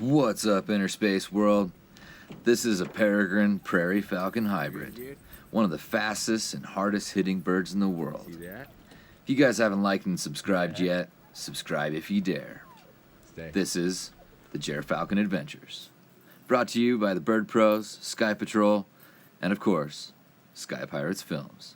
What's up, Interspace World? This is a Peregrine Prairie falcon hybrid, one of the fastest and hardest hitting birds in the world. See that? If you guys haven't liked and subscribed yet, subscribe if you dare. Stay. This is the Falcon Adventures, brought to you by the Bird Pros, Sky Patrol, and of course, Sky Pirates Films.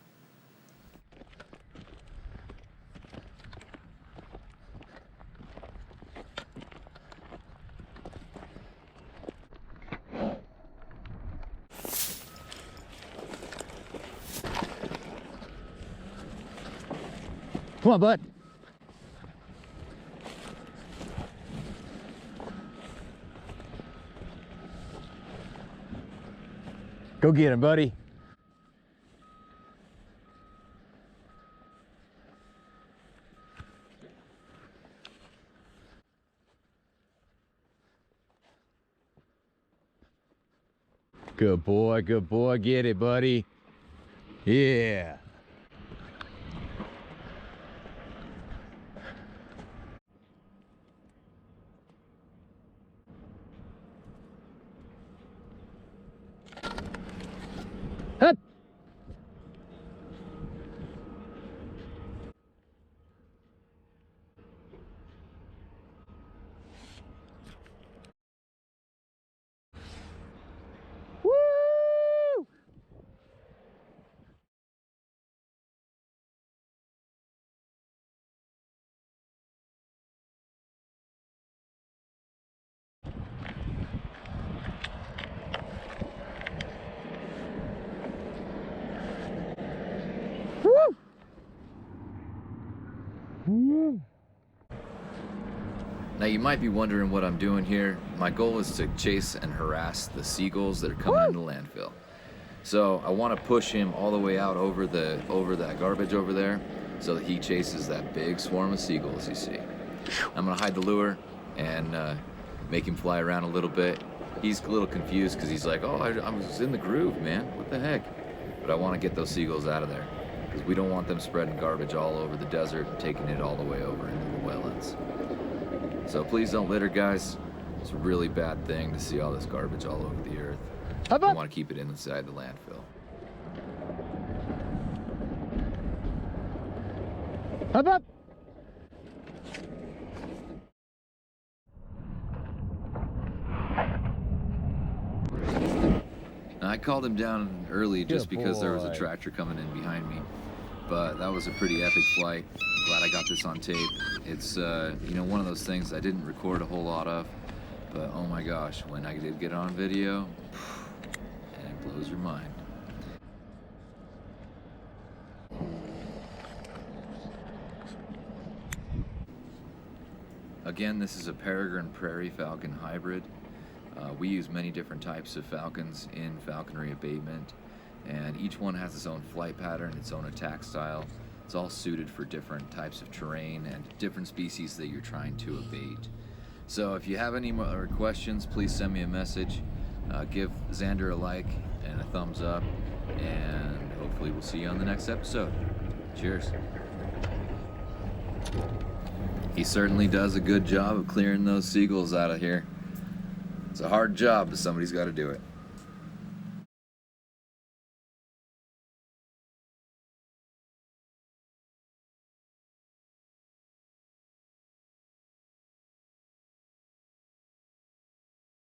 Come on, bud. Go get him, buddy. Good boy, get it, buddy. Yeah. Hup. Woo! Woo! Now you might be wondering what I'm doing here. My goal is to chase and harass the seagulls that are coming into landfill. So I want to push him all the way out over that garbage over there, so that he chases that big swarm of seagulls you see. I'm gonna hide the lure and make him fly around a little bit. He's a little confused because he's like, "Oh, I was in the groove, man. What the heck?" But I want to get those seagulls out of there because we don't want them spreading garbage all over the desert and taking it all the way over into the wetlands. So please don't litter, guys. It's a really bad thing to see all this garbage all over the earth. We want to keep it inside the landfill. Hop up. Now, I called him down early just Good because there was a boy. tractor coming in behind me. But that was a pretty epic flight. I'm glad I got this on tape. It's one of those things I didn't record a whole lot of, but oh my gosh, when I did get it on video, and it blows your mind. Again, this is a Peregrine Prairie falcon hybrid. We use many different types of falcons in falconry abatement, and each one has its own flight pattern, its own attack style. It's all suited for different types of terrain and different species that you're trying to abate. So if you have any more questions, please send me a message. Give Xander a like and a thumbs up, and hopefully we'll see you on the next episode. Cheers. He certainly does a good job of clearing those seagulls out of here. It's a hard job, but somebody's got to do it.